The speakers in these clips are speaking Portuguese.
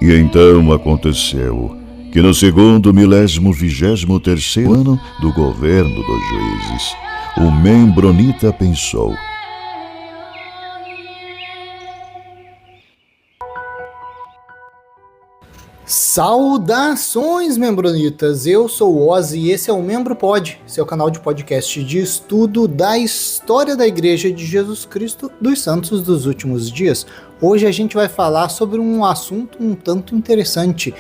E então aconteceu que no segundo 1023º ano do governo dos juízes, o Membronita pensou: Saudações, membronitas! Eu sou o Ozzy e esse é o MembroPod, seu canal de podcast de estudo da história da Igreja de Jesus Cristo dos Santos dos Últimos Dias. Hoje a gente vai falar sobre um assunto um tanto interessante: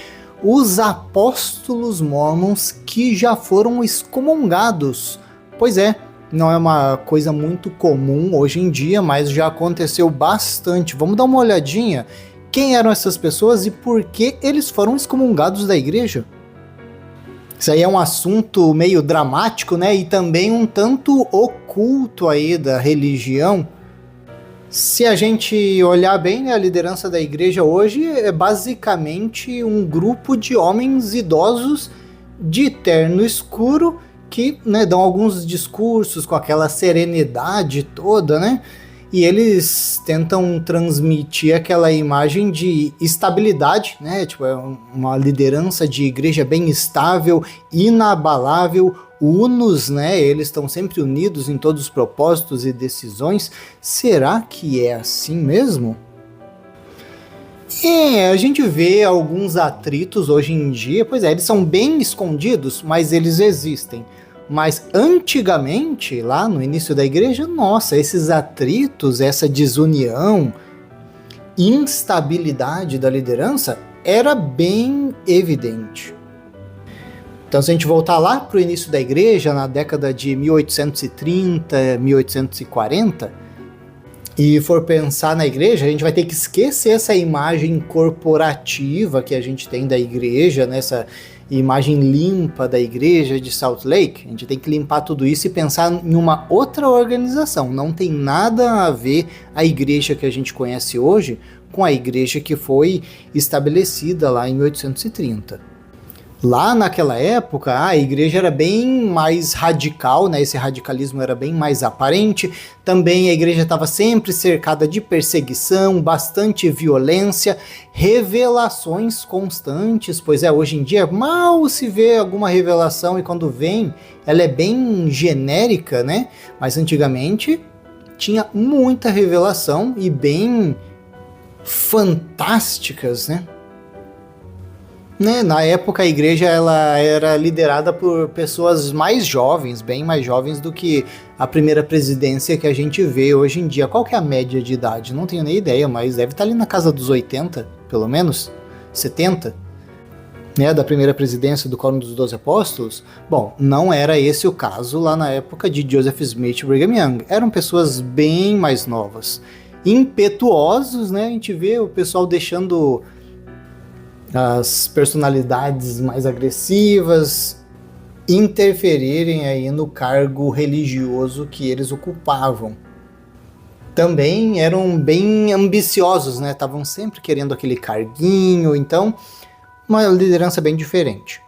os apóstolos mórmons que já foram excomungados. Pois é, não é uma coisa muito comum hoje em dia, mas já aconteceu bastante. Vamos dar uma olhadinha. Quem eram essas pessoas e por que eles foram excomungados da igreja? Isso aí é um assunto meio dramático, né? E também um tanto oculto aí da religião. Se a gente olhar bem, né, a liderança da igreja hoje é basicamente um grupo de homens idosos de terno escuro que, né, dão alguns discursos com aquela serenidade toda, né? E eles tentam transmitir aquela imagem de estabilidade, né? Tipo, é uma liderança de igreja bem estável, inabalável, unos, né? Eles estão sempre unidos em todos os propósitos e decisões. Será que é assim mesmo? A gente vê alguns atritos hoje em dia, pois é, eles são bem escondidos, mas eles existem. Mas antigamente, lá no início da igreja, nossa, esses atritos, essa desunião, instabilidade da liderança era bem evidente. Então, se a gente voltar lá para o início da igreja, na década de 1830, 1840, e for pensar na igreja, a gente vai ter que esquecer essa imagem corporativa que a gente tem da igreja, nessa imagem limpa da igreja de Salt Lake. A gente tem que limpar tudo isso e pensar em uma outra organização. Não tem nada a ver a igreja que a gente conhece hoje com a igreja que foi estabelecida lá em 1830. Lá naquela época, a igreja era bem mais radical, né? Esse radicalismo era bem mais aparente. Também a igreja estava sempre cercada de perseguição, bastante violência, revelações constantes. Pois é, hoje em dia mal se vê alguma revelação e quando vem, ela é bem genérica, né? Mas antigamente tinha muita revelação e bem fantásticas, né? Na época a igreja ela era liderada por pessoas mais jovens, bem mais jovens do que a primeira presidência que a gente vê hoje em dia. Qual que é a média de idade? Não tenho nem ideia, mas deve estar ali na casa dos 80, pelo menos, 70, né, da primeira presidência do Quórum dos 12 Apóstolos. Bom, não era esse o caso lá na época de Joseph Smith e Brigham Young. Eram pessoas bem mais novas, impetuosos, né? A gente vê o pessoal deixando as personalidades mais agressivas interferirem aí no cargo religioso que eles ocupavam. Também eram bem ambiciosos, né? Estavam sempre querendo aquele carguinho, então uma liderança bem diferente.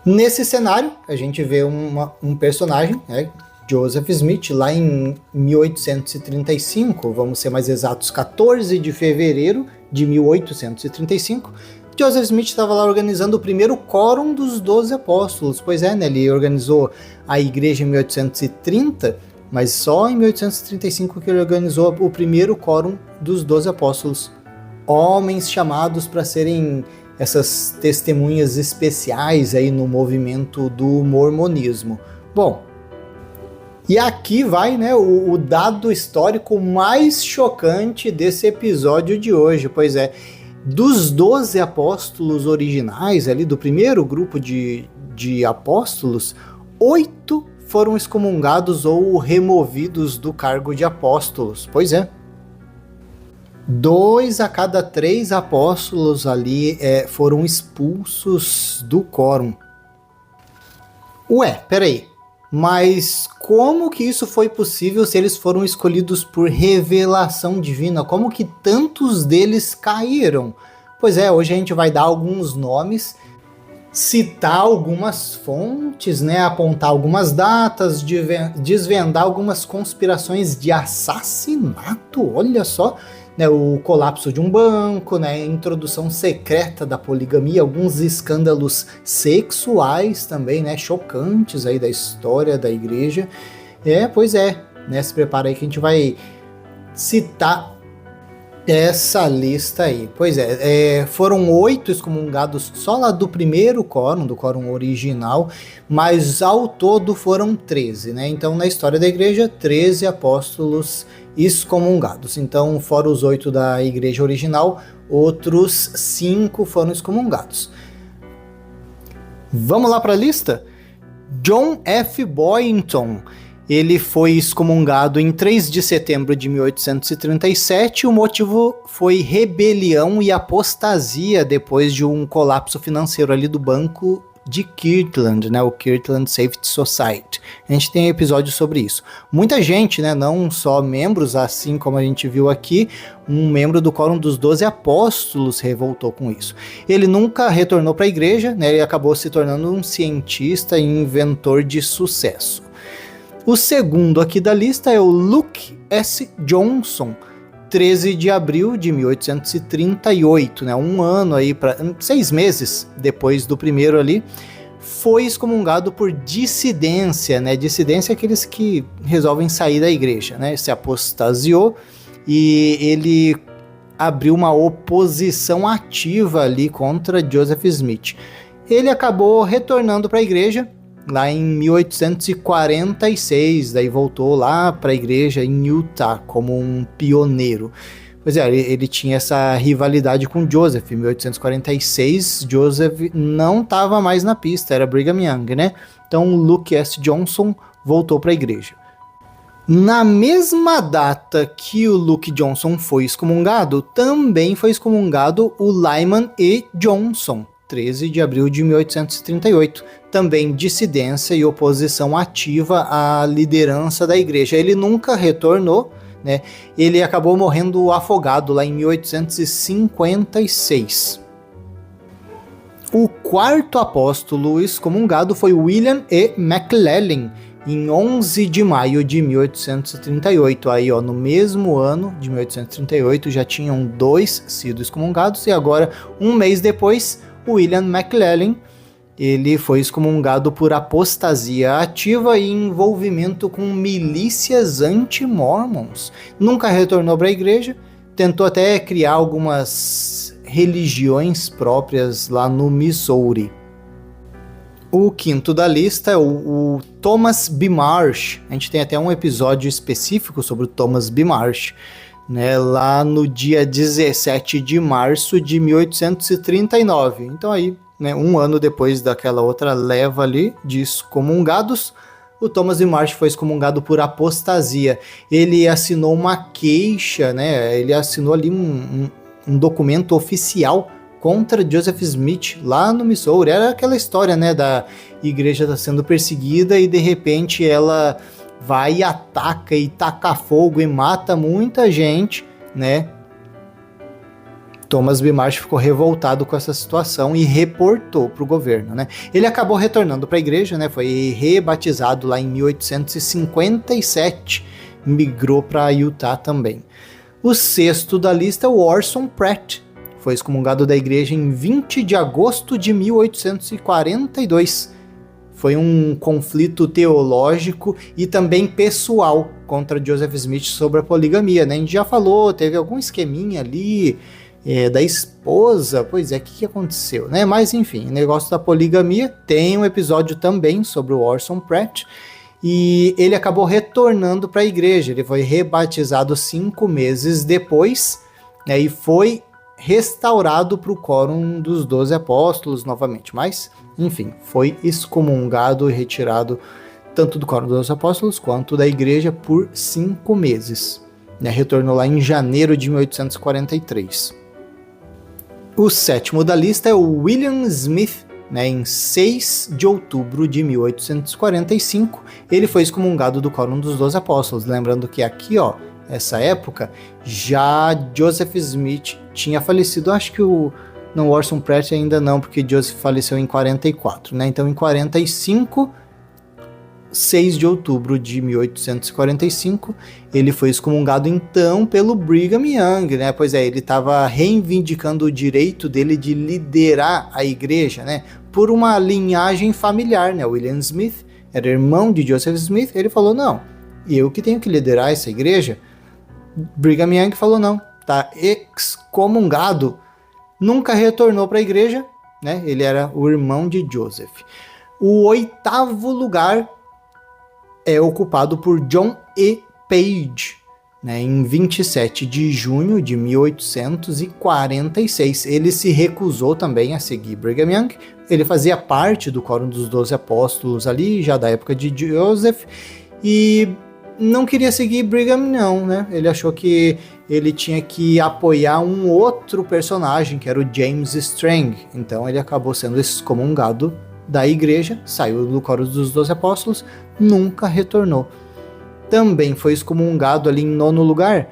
Nesse cenário, a gente vê um personagem, né? Joseph Smith, lá em 1835, vamos ser mais exatos, 14 de fevereiro de 1835, Joseph Smith estava lá organizando o primeiro Quórum dos 12 Apóstolos. Pois é, né, ele organizou a igreja em 1830, mas só em 1835 que ele organizou o primeiro Quórum dos 12 Apóstolos. Homens chamados para serem essas testemunhas especiais aí no movimento do mormonismo. Bom, e aqui vai, né, o dado histórico mais chocante desse episódio de hoje. Pois é, dos 12 apóstolos originais, ali do primeiro grupo de apóstolos, 8 foram excomungados ou removidos do cargo de apóstolos. Pois é. 2 a cada 3 apóstolos ali foram expulsos do quórum. Ué, peraí. Mas como que isso foi possível se eles foram escolhidos por revelação divina? Como que tantos deles caíram? Pois é, hoje a gente vai dar alguns nomes, citar algumas fontes, né, apontar algumas datas, desvendar algumas conspirações de assassinato, olha só, né, o colapso de um banco, né, a introdução secreta da poligamia, alguns escândalos sexuais também, né, chocantes aí da história da igreja. Pois é, né, se prepara aí que a gente vai citar essa lista aí. Pois foram 8 excomungados só lá do primeiro quórum, do quórum original, mas ao todo foram 13, né? Então, na história da igreja, 13 apóstolos excomungados. Então, fora os 8 da igreja original, outros 5 foram excomungados. Vamos lá para a lista? John F. Boynton. Ele foi excomungado em 3 de setembro de 1837. O motivo foi rebelião e apostasia depois de um colapso financeiro ali do banco de Kirtland, né, o Kirtland Safety Society. A gente tem episódio sobre isso. Muita gente, né, não só membros, assim como a gente viu aqui, um membro do Quórum dos 12 Apóstolos revoltou com isso. Ele nunca retornou para a igreja, né, ele acabou se tornando um cientista e inventor de sucesso. O segundo aqui da lista é o Luke S. Johnson, 13 de abril de 1838, né? Um ano aí, 6 meses depois do primeiro ali, foi excomungado por dissidência, né? Dissidência é aqueles que resolvem sair da igreja, né? Se apostasiou e ele abriu uma oposição ativa ali contra Joseph Smith. Ele acabou retornando para a igreja lá em 1846, daí voltou lá para a igreja em Utah como um pioneiro. Pois é, ele tinha essa rivalidade com Joseph. Em 1846, Joseph não estava mais na pista, era Brigham Young, né? Então Luke S. Johnson voltou para a igreja. Na mesma data que o Luke Johnson foi excomungado, também foi excomungado o Lyman E. Johnson, 13 de abril de 1838, também dissidência e oposição ativa à liderança da igreja. Ele nunca retornou, né? Ele acabou morrendo afogado lá em 1856. O quarto apóstolo excomungado foi William E. McLellin, em 11 de maio de 1838. Aí, ó, no mesmo ano de 1838 já tinham 2 sido excomungados e agora, um mês depois, William McLellin, ele foi excomungado por apostasia ativa e envolvimento com milícias anti-mormons. Nunca retornou para a igreja, tentou até criar algumas religiões próprias lá no Missouri. O quinto da lista é o Thomas B. Marsh. A gente tem até um episódio específico sobre o Thomas B. Marsh, né, lá no dia 17 de março de 1839. Então aí, né, um ano depois daquela outra leva ali de excomungados, o Thomas B. Marsh foi excomungado por apostasia. Ele assinou uma queixa, né, ele assinou ali um documento oficial contra Joseph Smith lá no Missouri. Era aquela história, né, da igreja tá sendo perseguida e de repente ela vai e ataca e taca fogo e mata muita gente, né? Thomas B. Marsh ficou revoltado com essa situação e reportou para o governo, né? Ele acabou retornando para a igreja, né? Foi rebatizado lá em 1857, migrou para Utah também. O sexto da lista é o Orson Pratt. Foi excomungado da igreja em 20 de agosto de 1842. Foi um conflito teológico e também pessoal contra Joseph Smith sobre a poligamia, né? A gente já falou, teve algum esqueminha ali da esposa, pois é, o que aconteceu, né? Mas enfim, o negócio da poligamia, tem um episódio também sobre o Orson Pratt, e ele acabou retornando para a igreja. Ele foi rebatizado 5 meses depois, né, e foi restaurado para o Quórum dos 12 Apóstolos novamente, mas enfim, foi excomungado e retirado tanto do Quórum dos Apóstolos quanto da igreja por 5 meses. Né? Retornou lá em janeiro de 1843. O sétimo da lista é o William Smith. Né? Em 6 de outubro de 1845, ele foi excomungado do Quórum dos 12 Apóstolos. Lembrando que aqui, ó, essa época, já Joseph Smith tinha falecido. Acho que o Orson Pratt ainda não, porque Joseph faleceu em 44, né? Então em 45 6 de outubro de 1845, ele foi excomungado então pelo Brigham Young, né? Pois é, ele estava reivindicando o direito dele de liderar a igreja, né? Por uma linhagem familiar, né? William Smith era irmão de Joseph Smith, ele falou, não, eu que tenho que liderar essa igreja. Brigham Young falou, não, tá excomungado, nunca retornou para a igreja, né? Ele era o irmão de Joseph. O 8º lugar é ocupado por John E. Page, né, em 27 de junho de 1846. Ele se recusou também a seguir Brigham Young. Ele fazia parte do Quórum dos 12 Apóstolos ali, já da época de Joseph, e não queria seguir Brigham não, né? Ele achou que ele tinha que apoiar um outro personagem, que era o James Strang. Então ele acabou sendo excomungado da igreja, saiu do Quórum dos 12 Apóstolos, nunca retornou. Também foi excomungado ali em 9º lugar,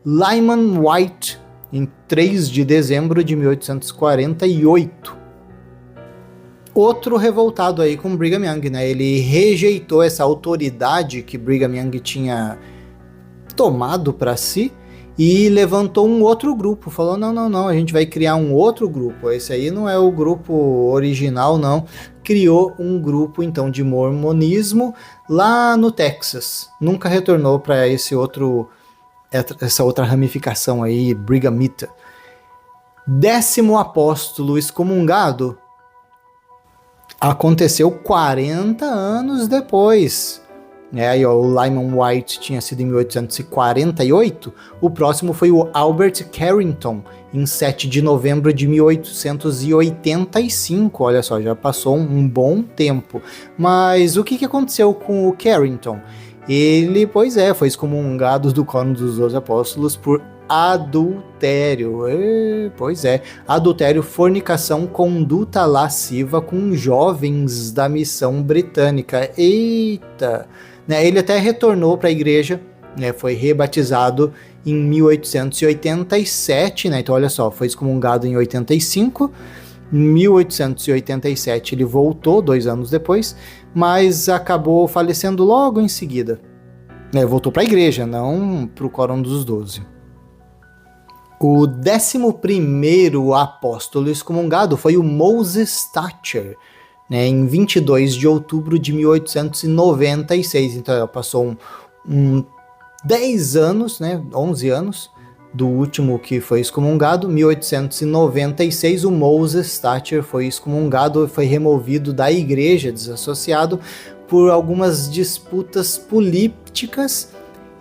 Lyman Wight, em 3 de dezembro de 1848. Outro revoltado aí com Brigham Young, né? Ele rejeitou essa autoridade que Brigham Young tinha tomado para si e levantou um outro grupo. Falou, não, a gente vai criar um outro grupo. Esse aí não é o grupo original, não. Criou um grupo, então, de mormonismo lá no Texas. Nunca retornou para essa outra ramificação aí, Brighamita. 10º apóstolo excomungado aconteceu 40 anos depois. Aí, ó, o Lyman Wight tinha sido em 1848, o próximo foi o Albert Carrington, em 7 de novembro de 1885, olha só, já passou um bom tempo. Mas o que aconteceu com o Carrington? Ele, pois é, foi excomungado do Quórum dos 12 Apóstolos por adultério. Pois é, adultério, fornicação, conduta lasciva com jovens da missão britânica. Eita! Ele até retornou para a igreja, né, foi rebatizado em 1887, né, então olha só, foi excomungado em 85, em 1887 ele voltou 2 anos depois, mas acabou falecendo logo em seguida. Voltou para a igreja, não para o Quórum dos 12. O 11º apóstolo excomungado foi o Moses Thatcher, né, em 22 de outubro de 1896. Então passou 10 anos, né, 11 anos do último que foi excomungado. 1896 o Moses Thatcher foi excomungado, foi removido da igreja, desassociado por algumas disputas políticas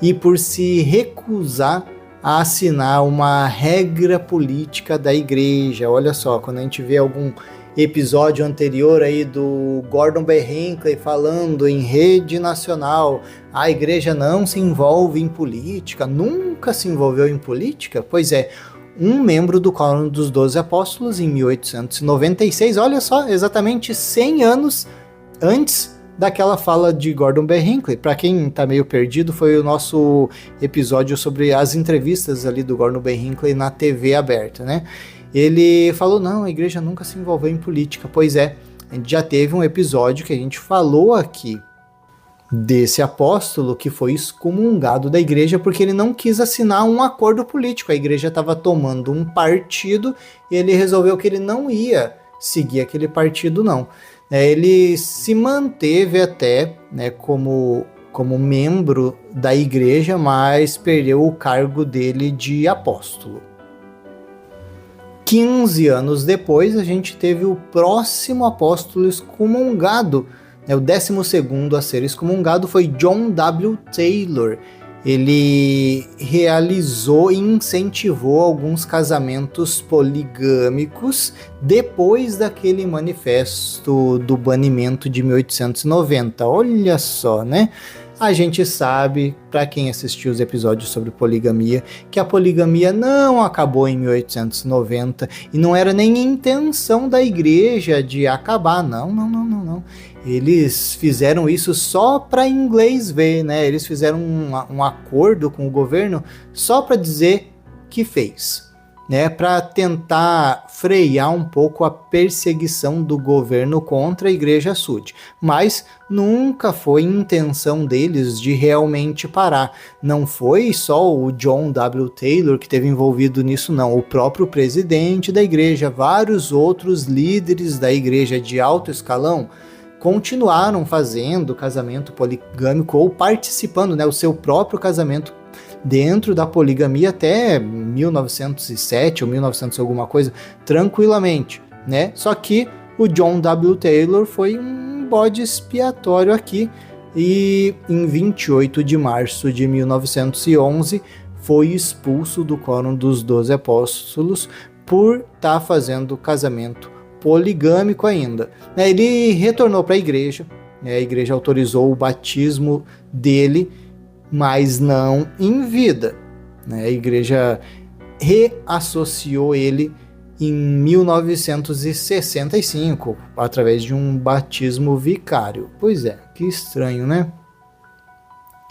e por se recusar a assinar uma regra política da igreja. Olha só, quando a gente vê algum episódio anterior aí do Gordon B. Hinckley falando em rede nacional, a igreja não se envolve em política, nunca se envolveu em política? Pois é, um membro do Quórum dos 12 Apóstolos em 1896, olha só, exatamente 100 anos antes daquela fala de Gordon B. Hinckley. Para quem tá meio perdido, foi o nosso episódio sobre as entrevistas ali do Gordon B. Hinckley na TV aberta, né? Ele falou, não, a igreja nunca se envolveu em política. Pois é, a gente já teve um episódio que a gente falou aqui desse apóstolo que foi excomungado da igreja porque ele não quis assinar um acordo político. A igreja estava tomando um partido e ele resolveu que ele não ia seguir aquele partido, não. Ele se manteve até, né, como membro da igreja, mas perdeu o cargo dele de apóstolo. 15 anos depois, a gente teve o próximo apóstolo excomungado, né, o 12º a ser excomungado foi John W. Taylor. Ele realizou e incentivou alguns casamentos poligâmicos depois daquele manifesto do banimento de 1890. Olha só, né? A gente sabe, para quem assistiu os episódios sobre poligamia, que a poligamia não acabou em 1890 e não era nem intenção da igreja de acabar, não. Eles fizeram isso só para inglês ver, né? Eles fizeram um acordo com o governo só para dizer que fez. né, para tentar frear um pouco a perseguição do governo contra a Igreja Sud. Mas nunca foi intenção deles de realmente parar. Não foi só o John W. Taylor que esteve envolvido nisso, não. O próprio presidente da igreja, vários outros líderes da igreja de alto escalão continuaram fazendo casamento poligâmico ou participando, né, o seu próprio casamento dentro da poligamia até 1907 ou 1900 alguma coisa, tranquilamente, né? Só que o John W. Taylor foi um bode expiatório aqui e em 28 de março de 1911 foi expulso do Quórum dos 12 Apóstolos por estar fazendo casamento poligâmico ainda. Ele retornou para a igreja autorizou o batismo dele, mas não em vida. A igreja reassociou ele em 1965, através de um batismo vicário. Pois é, que estranho, né?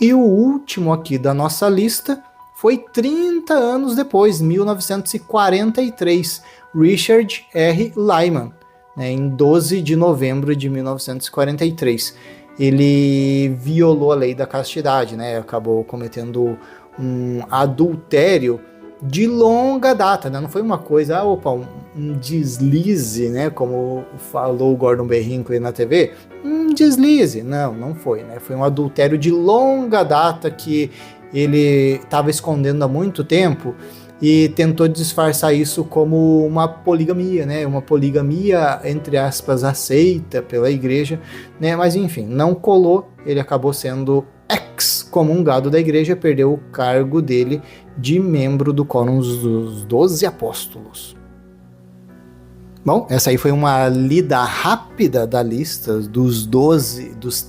E o último aqui da nossa lista foi 30 anos depois, 1943, Richard R. Lyman, em 12 de novembro de 1943. Ele violou a lei da castidade, acabou cometendo um adultério de longa data, não foi uma coisa, um deslize, como falou o Gordon B. Hinckley na TV, um deslize, não foi, foi um adultério de longa data que ele estava escondendo há muito tempo e tentou disfarçar isso como uma poligamia, uma poligamia, entre aspas, aceita pela igreja, mas enfim, não colou, ele acabou sendo excomungado da igreja, perdeu o cargo dele de membro do Quórum dos 12 Apóstolos. Bom, essa aí foi uma lida rápida da lista dos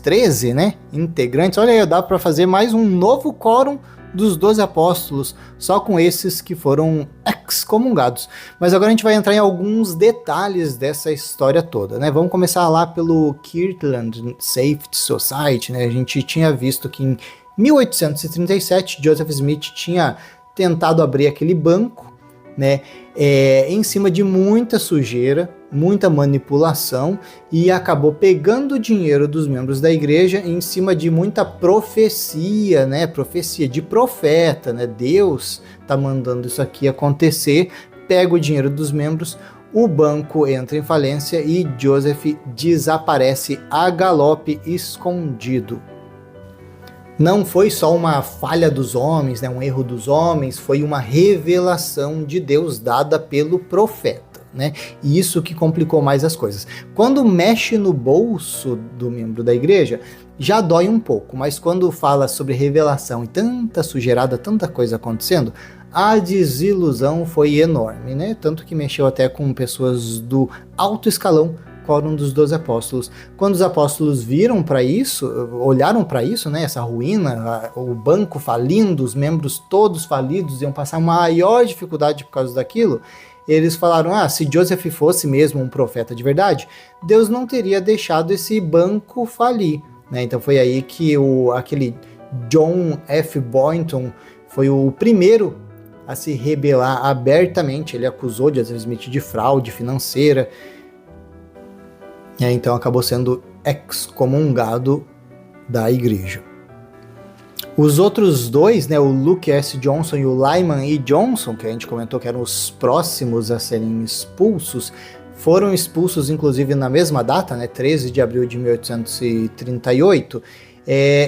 13, integrantes. Olha aí, dá para fazer mais um novo Quórum dos 12 Apóstolos, só com esses que foram excomungados. Mas agora a gente vai entrar em alguns detalhes dessa história toda, Vamos começar lá pelo Kirtland Safety Society, A gente tinha visto que em 1837 Joseph Smith tinha tentado abrir aquele banco, em cima de muita sujeira, muita manipulação, e acabou pegando o dinheiro dos membros da igreja em cima de muita profecia, profecia de profeta, Deus tá mandando isso aqui acontecer, pega o dinheiro dos membros, o banco entra em falência e Joseph desaparece a galope, escondido. Não foi só uma falha dos homens, um erro dos homens, foi uma revelação de Deus dada pelo profeta, E isso que complicou mais as coisas. Quando mexe no bolso do membro da igreja, já dói um pouco, mas quando fala sobre revelação e tanta sujeirada, tanta coisa acontecendo, a desilusão foi enorme, Tanto que mexeu até com pessoas do alto escalão, Quórum dos 12 Apóstolos. Quando os apóstolos viram para isso, olharam para isso, essa ruína, o banco falindo, os membros todos falidos, iam passar maior dificuldade por causa daquilo, eles falaram, se Joseph fosse mesmo um profeta de verdade, Deus não teria deixado esse banco falir. Então foi aí que aquele John F. Boynton foi o primeiro a se rebelar abertamente. Ele acusou Joseph Smith de fraude financeira, então acabou sendo excomungado da igreja. Os outros dois, o Luke S. Johnson e o Lyman E. Johnson, que a gente comentou que eram os próximos a serem expulsos, foram expulsos inclusive na mesma data, 13 de abril de 1838.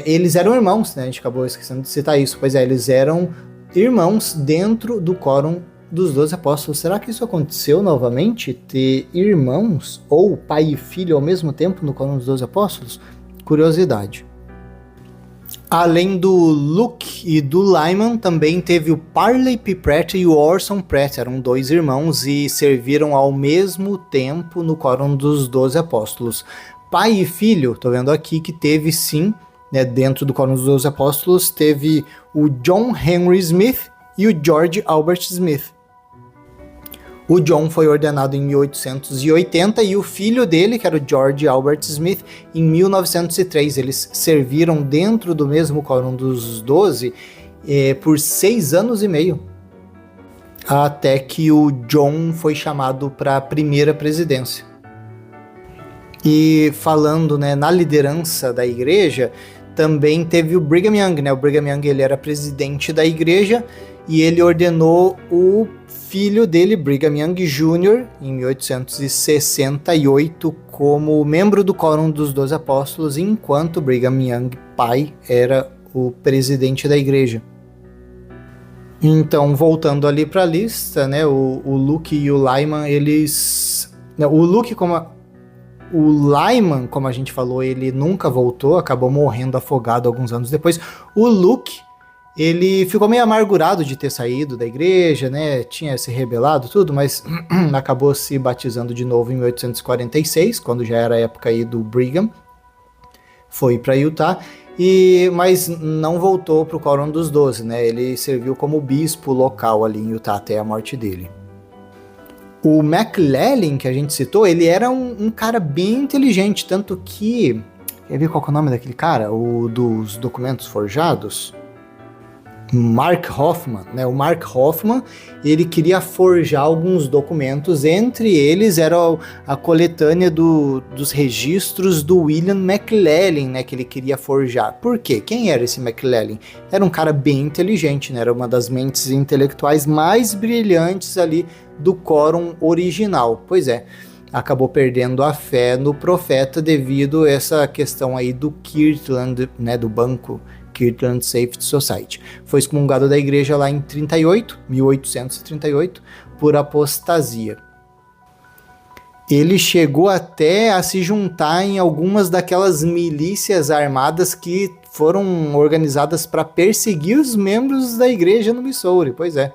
Eles eram irmãos, a gente acabou esquecendo de citar isso, pois eles eram irmãos dentro do Quórum dos 12 Apóstolos. Será que isso aconteceu novamente? Ter irmãos ou pai e filho ao mesmo tempo no Quórum dos 12 Apóstolos? Curiosidade. Além do Luke e do Lyman, também teve o Parley P. Pratt e o Orson Pratt. Eram dois irmãos e serviram ao mesmo tempo no Quórum dos 12 Apóstolos. Pai e filho, tô vendo aqui que teve sim, dentro do Quórum dos 12 Apóstolos, teve o John Henry Smith e o George Albert Smith. O John foi ordenado em 1880 e o filho dele, que era o George Albert Smith, em 1903. Eles serviram dentro do mesmo Quórum dos 12 por 6 anos e meio. até que o John foi chamado para a primeira presidência. E falando, né, na liderança da igreja, também teve o Brigham Young, né? O Brigham Young, ele era presidente da igreja e ele ordenou o filho dele, Brigham Young Jr., em 1868, como membro do Quórum dos 12 Apóstolos, enquanto Brigham Young pai era o presidente da igreja. Então, voltando ali para a lista, né, o Luke e o Lyman, eles... O Lyman, como a gente falou, ele nunca voltou, acabou morrendo afogado alguns anos depois. O Luke, ele ficou meio amargurado de ter saído da igreja, né? Tinha se rebelado, tudo, mas acabou se batizando de novo em 1846, quando já era a época aí do Brigham. Foi para Utah, mas não voltou para o Quórum dos 12, né? Ele serviu como bispo local ali em Utah até a morte dele. O McLellin, que a gente citou, ele era um cara bem inteligente, tanto que... Quer ver qual que é o nome daquele cara? O dos documentos forjados? Mark Hoffman, né? O Mark Hoffman, ele queria forjar alguns documentos, entre eles era a coletânea dos registros do William McLellin, né? Que ele queria forjar. Por quê? Quem era esse McLellin? Era um cara bem inteligente, né? Era uma das mentes intelectuais mais brilhantes ali do quórum original. Pois é, acabou perdendo a fé no profeta devido a essa questão aí do Kirtland, né? Do banco Kirtland Safety Society. Foi excomungado da igreja lá em 1838, por apostasia. Ele chegou até a se juntar em algumas daquelas milícias armadas que foram organizadas para perseguir os membros da igreja no Missouri. Pois é.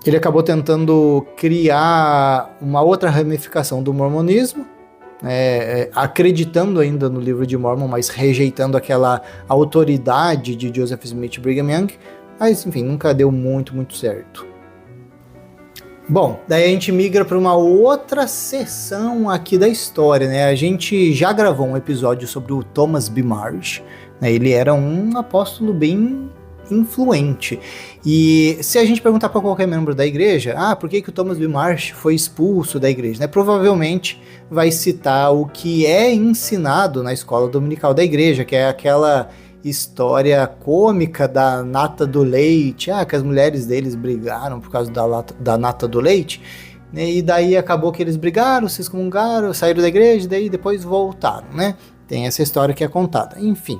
Ele acabou tentando criar uma outra ramificação do mormonismo, acreditando ainda no livro de Mormon, mas rejeitando aquela autoridade de Joseph Smith Brigham Young, mas enfim, nunca deu muito certo. Bom, daí a gente migra para uma outra seção aqui da história, né? A gente já gravou um episódio sobre o Thomas B. Marsh, né? Ele era um apóstolo bem influente. E se a gente perguntar para qualquer membro da igreja, por que o Thomas B. Marsh foi expulso da igreja, né? Provavelmente vai citar o que é ensinado na escola dominical da igreja, que é aquela história cômica da nata do leite, que as mulheres deles brigaram por causa da nata do leite, né? E daí acabou que eles brigaram, se excomungaram, saíram da igreja, daí depois voltaram, né? Tem essa história que é contada. Enfim,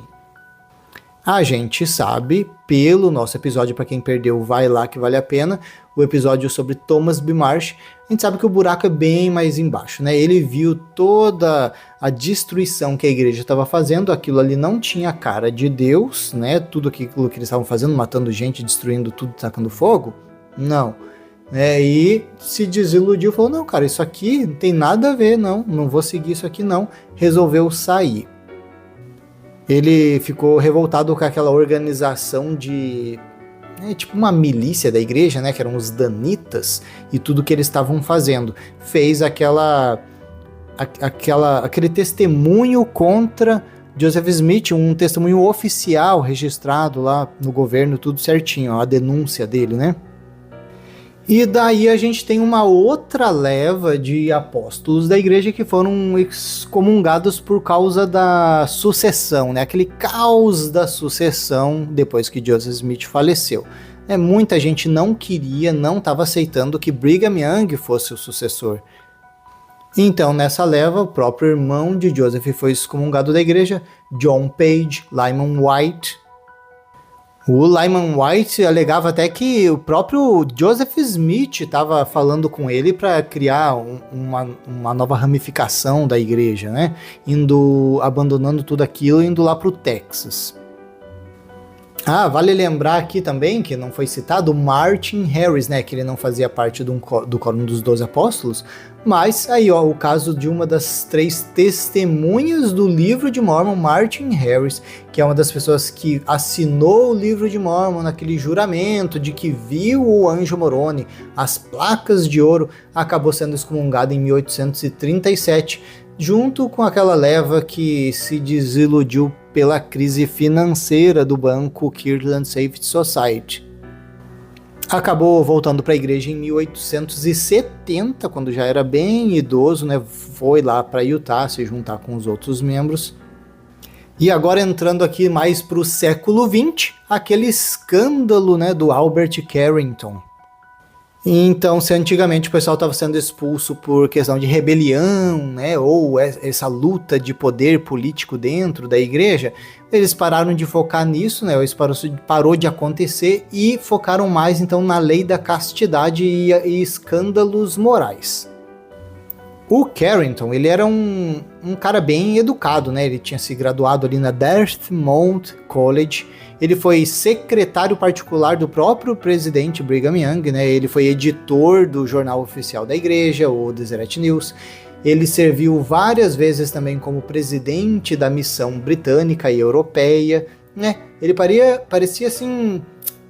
a gente sabe, pelo nosso episódio, para quem perdeu, vai lá que vale a pena, o episódio sobre Thomas B. Marsh, a gente sabe que o buraco é bem mais embaixo, né? Ele viu toda a destruição que a igreja estava fazendo, aquilo ali não tinha cara de Deus, né? Tudo aquilo que eles estavam fazendo, matando gente, destruindo tudo, tacando fogo, não. E se desiludiu, falou, não, cara, isso aqui não tem nada a ver, não vou seguir isso aqui não, resolveu sair. Ele ficou revoltado com aquela organização de... tipo uma milícia da igreja, né? Que eram os danitas, e tudo que eles estavam fazendo. Fez aquele testemunho contra Joseph Smith, um testemunho oficial registrado lá no governo, tudo certinho, a denúncia dele, né? E daí a gente tem uma outra leva de apóstolos da igreja que foram excomungados por causa da sucessão, né? Aquele caos da sucessão depois que Joseph Smith faleceu. Muita gente não estava aceitando que Brigham Young fosse o sucessor. Então, nessa leva, o próprio irmão de Joseph foi excomungado da igreja, John Page, Lyman White. O Lyman White alegava até que o próprio Joseph Smith estava falando com ele para criar uma nova ramificação da igreja, né? Abandonando tudo aquilo e indo lá para o Texas. Vale lembrar aqui também, que não foi citado, Martin Harris, né? Que ele não fazia parte do Quórum dos 12 Apóstolos, mas aí, o caso de uma das 3 testemunhas do livro de Mormon, Martin Harris, que é uma das pessoas que assinou o livro de Mormon naquele juramento de que viu o anjo Moroni, as placas de ouro, acabou sendo excomungado em 1837, junto com aquela leva que se desiludiu pela crise financeira do banco Kirtland Safety Society. Acabou voltando para a igreja em 1870, quando já era bem idoso, né? Foi lá para Utah se juntar com os outros membros. E agora entrando aqui mais para o século XX, aquele escândalo, né, do Albert Carrington. Então, se antigamente o pessoal estava sendo expulso por questão de rebelião, né, ou essa luta de poder político dentro da igreja, eles pararam de focar nisso, né, isso parou de acontecer e focaram mais então na lei da castidade e escândalos morais. O Carrington, ele era um cara bem educado, né? Ele tinha se graduado ali na Dartmouth College. Ele foi secretário particular do próprio presidente Brigham Young, né? Ele foi editor do jornal oficial da igreja, o Deseret News. Ele serviu várias vezes também como presidente da missão britânica e europeia, né? Ele parecia assim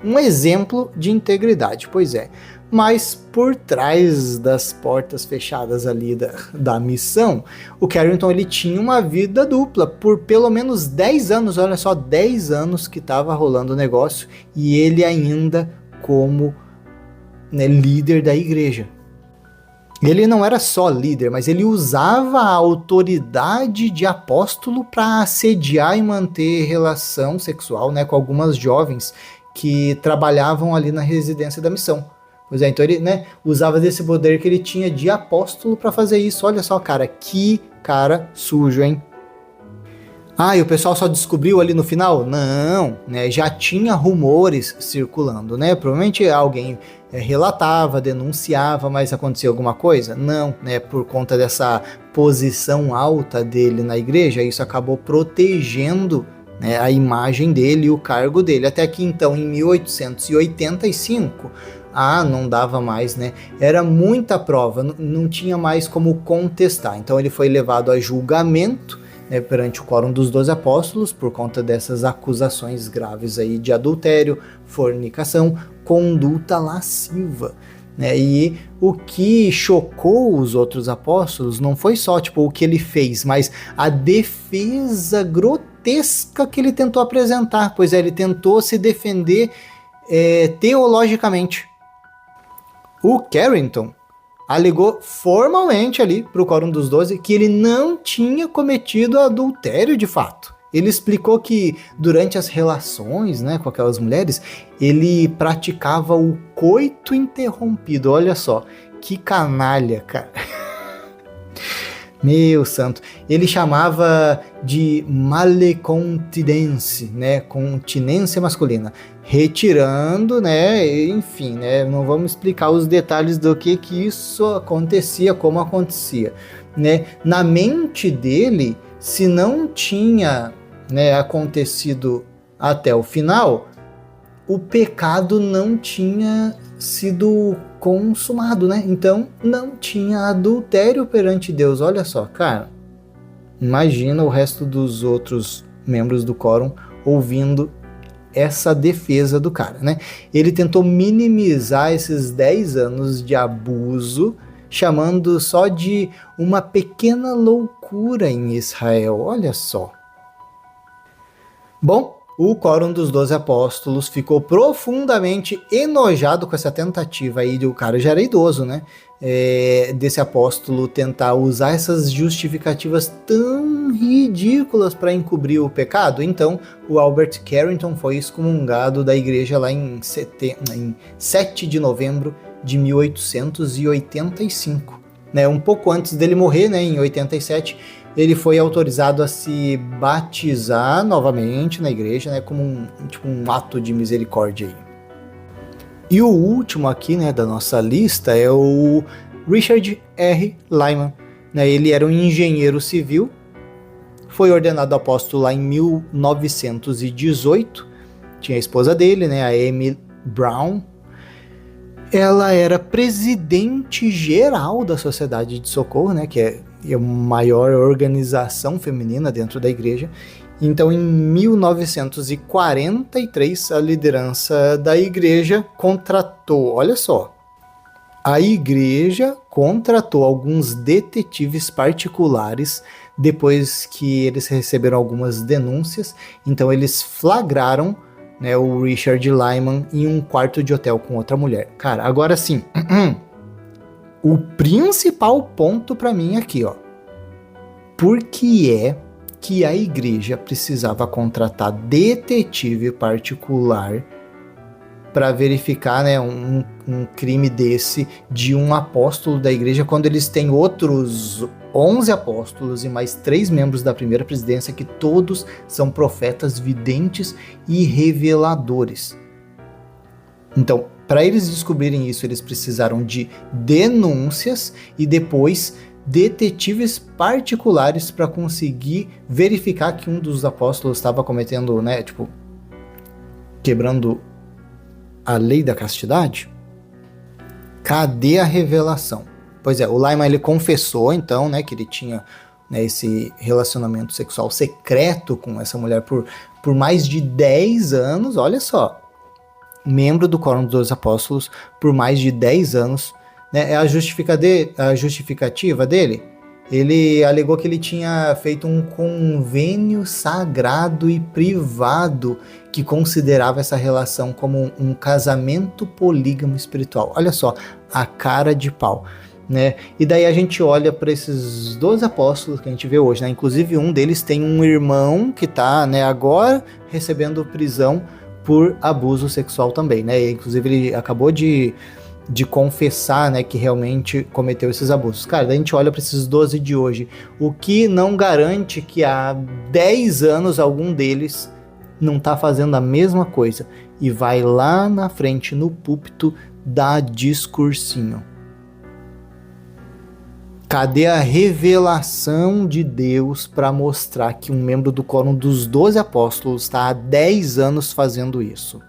um exemplo de integridade, pois é. Mas por trás das portas fechadas ali da missão, o Carrington ele tinha uma vida dupla por pelo menos 10 anos, olha só, 10 anos que estava rolando o negócio, e ele ainda como, né, líder da igreja. Ele não era só líder, mas ele usava a autoridade de apóstolo para assediar e manter relação sexual, né, com algumas jovens que trabalhavam ali na residência da missão. Pois é, então ele, né, usava desse poder que ele tinha de apóstolo para fazer isso. Olha só, cara, que cara sujo, hein? Ah, e o pessoal só descobriu ali no final? Não, né, já tinha rumores circulando, né? Provavelmente alguém relatava, denunciava, mas acontecia alguma coisa? Não, né? Por conta dessa posição alta dele na igreja, isso acabou protegendo, né, a imagem dele e o cargo dele. Até que então, em 1885... não dava mais, né? Era muita prova, não tinha mais como contestar. Então ele foi levado a julgamento, né, perante o Quórum dos 12 Apóstolos por conta dessas acusações graves aí de adultério, fornicação, conduta lasciva, né? E o que chocou os outros apóstolos não foi só tipo o que ele fez, mas a defesa grotesca que ele tentou apresentar. Pois é, ele tentou se defender teologicamente. O Carrington alegou formalmente ali para o Quórum dos 12 que ele não tinha cometido adultério de fato. Ele explicou que durante as relações, né, com aquelas mulheres, ele praticava o coito interrompido. Olha só, que canalha, cara. Meu santo, ele chamava de malecontinência, né, continência masculina, retirando, né, enfim, né, não vamos explicar os detalhes do que isso acontecia, como acontecia, né, na mente dele, se não tinha, né, acontecido até o final, o pecado não tinha sido consumado, né? Então não tinha adultério perante Deus. Olha só, cara. Imagina o resto dos outros membros do quórum ouvindo essa defesa do cara, né? Ele tentou minimizar esses 10 anos de abuso, chamando só de uma pequena loucura em Israel. Olha só. Bom, o Quórum dos 12 Apóstolos ficou profundamente enojado com essa tentativa aí, o cara já era idoso, né? Desse apóstolo tentar usar essas justificativas tão ridículas para encobrir o pecado. Então, o Albert Carrington foi excomungado da igreja lá em 7 de novembro de 1885. Né? Um pouco antes dele morrer, né, em 87, ele foi autorizado a se batizar novamente na igreja, né, como um ato de misericórdia aí. E o último aqui, né, da nossa lista é o Richard R. Lyman. Né, ele era um engenheiro civil, foi ordenado apóstolo lá em 1918, tinha a esposa dele, né, a Amy Brown. Ela era presidente geral da Sociedade de Socorro, né, que é a maior organização feminina dentro da igreja. Então, em 1943, a liderança da igreja contratou, olha só, a igreja contratou alguns detetives particulares depois que eles receberam algumas denúncias. Então, eles flagraram, né, o Richard Lyman em um quarto de hotel com outra mulher. Cara, agora sim, o principal ponto para mim aqui, ó. Por que é que a igreja precisava contratar detetive particular para verificar, né, um crime desse de um apóstolo da igreja, quando eles têm outros 11 apóstolos e mais 3 membros da primeira presidência que todos são profetas videntes e reveladores? Então, para eles descobrirem isso, eles precisaram de denúncias e depois detetives particulares para conseguir verificar que um dos apóstolos estava cometendo, né, tipo, quebrando a lei da castidade. Cadê a revelação? Pois é, o Lyman, ele confessou então, né, que ele tinha, né, esse relacionamento sexual secreto com essa mulher por mais de 10 anos, olha só, membro do Quórum dos Apóstolos por mais de 10 anos, né, é a justificativa dele. Ele alegou que ele tinha feito um convênio sagrado e privado que considerava essa relação como um casamento polígamo espiritual. Olha só, a cara de pau, né? E daí a gente olha para esses 12 apóstolos que a gente vê hoje, né? Inclusive um deles tem um irmão que está, né, agora recebendo prisão por abuso sexual também, né? E, inclusive ele acabou de confessar, né, que realmente cometeu esses abusos. Cara, daí a gente olha para esses 12 de hoje, o que não garante que há 10 anos algum deles não tá fazendo a mesma coisa e vai lá na frente no púlpito dar discursinho. Cadê a revelação de Deus para mostrar que um membro do Quórum dos 12 apóstolos está há 10 anos fazendo isso?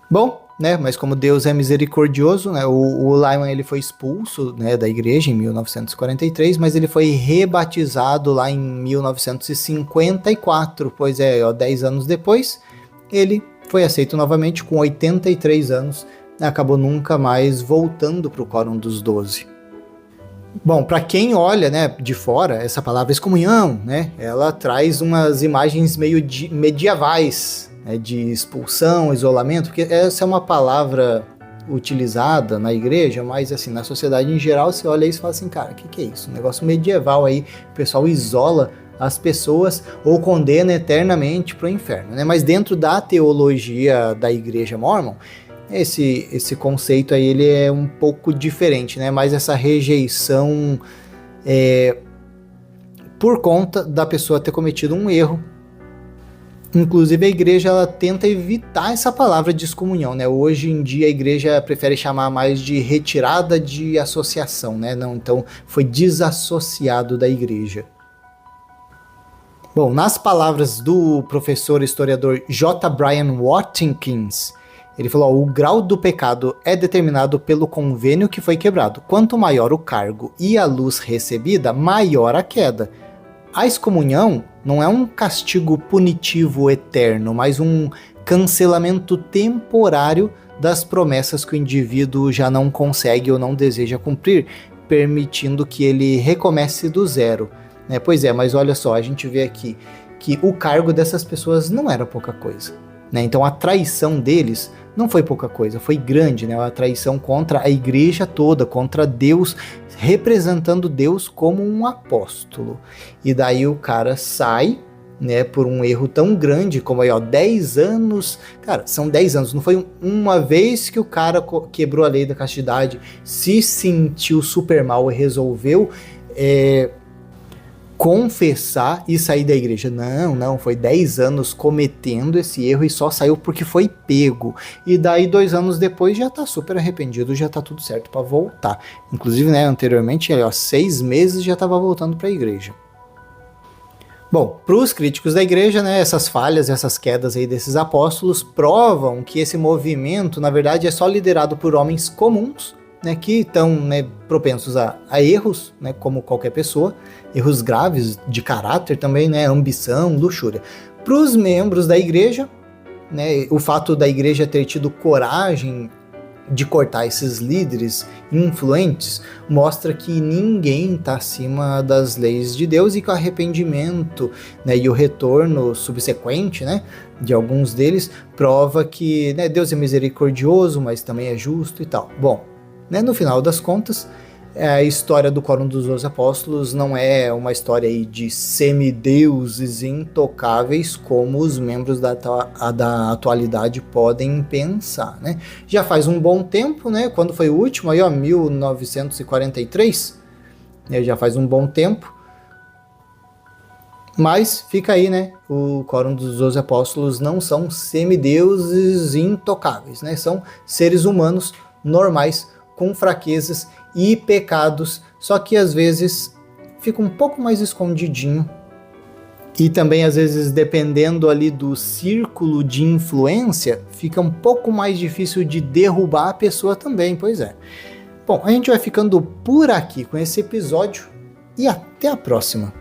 Bom, né, mas como Deus é misericordioso, né, o Lyman, ele foi expulso, né, da igreja em 1943, mas ele foi rebatizado lá em 1954, pois é, ó, 10 anos depois, ele foi aceito novamente com 83 anos, né, acabou nunca mais voltando para o Quórum dos 12. Bom, para quem olha, né, de fora, essa palavra excomunhão, né, ela traz umas imagens meio medievais, de expulsão, isolamento, porque essa é uma palavra utilizada na igreja, mas assim, na sociedade em geral, você olha isso e fala assim, cara, o que é isso? Um negócio medieval aí, o pessoal isola as pessoas ou condena eternamente para o inferno, né? Mas dentro da teologia da igreja Mormon, esse conceito aí, ele é um pouco diferente, né? Mas essa rejeição por conta da pessoa ter cometido um erro. Inclusive a igreja, ela tenta evitar essa palavra de excomunhão, né? Hoje em dia a igreja prefere chamar mais de retirada de associação, né? Não, então foi desassociado da igreja. Bom, nas palavras do professor historiador J. Brian Watkins, ele falou, ó, o grau do pecado é determinado pelo convênio que foi quebrado. Quanto maior o cargo e a luz recebida, maior a queda. A excomunhão não é um castigo punitivo eterno, mas um cancelamento temporário das promessas que o indivíduo já não consegue ou não deseja cumprir, permitindo que ele recomece do zero. Né? Pois é, mas olha só, a gente vê aqui que o cargo dessas pessoas não era pouca coisa. Né? Então a traição deles não foi pouca coisa, foi grande, né? A traição contra a igreja toda, contra Deus, representando Deus como um apóstolo. E daí o cara sai, né, por um erro tão grande como aí, ó, 10 anos, cara, são 10 anos, não foi uma vez que o cara quebrou a lei da castidade, se sentiu super mal e resolveu confessar e sair da igreja. Não, foi 10 anos cometendo esse erro e só saiu porque foi pego. E daí 2 anos depois já tá super arrependido, já tá tudo certo para voltar. Inclusive, né, anteriormente, 6 meses já tava voltando para a igreja. Bom, para os críticos da igreja, né, essas falhas, essas quedas aí desses apóstolos provam que esse movimento, na verdade, é só liderado por homens comuns, né, que estão, né, propensos a erros, né, como qualquer pessoa, erros graves de caráter também, né, ambição, luxúria. Para os membros da igreja, né, o fato da igreja ter tido coragem de cortar esses líderes influentes, mostra que ninguém está acima das leis de Deus e que o arrependimento, né, e o retorno subsequente, né, de alguns deles prova que, né, Deus é misericordioso, mas também é justo e tal. Bom, né, no final das contas, a história do Quórum dos 12 Apóstolos não é uma história aí de semideuses intocáveis como os membros da atualidade podem pensar, né? Já faz um bom tempo, né? Quando foi o último? Aí, ó, 1943, né? Já faz um bom tempo. Mas fica aí, né? O Quórum dos 12 Apóstolos não são semideuses intocáveis, né? São seres humanos normais, com fraquezas e pecados, só que às vezes fica um pouco mais escondidinho. E também, às vezes, dependendo ali do círculo de influência, fica um pouco mais difícil de derrubar a pessoa também, pois é. Bom, a gente vai ficando por aqui com esse episódio e até a próxima.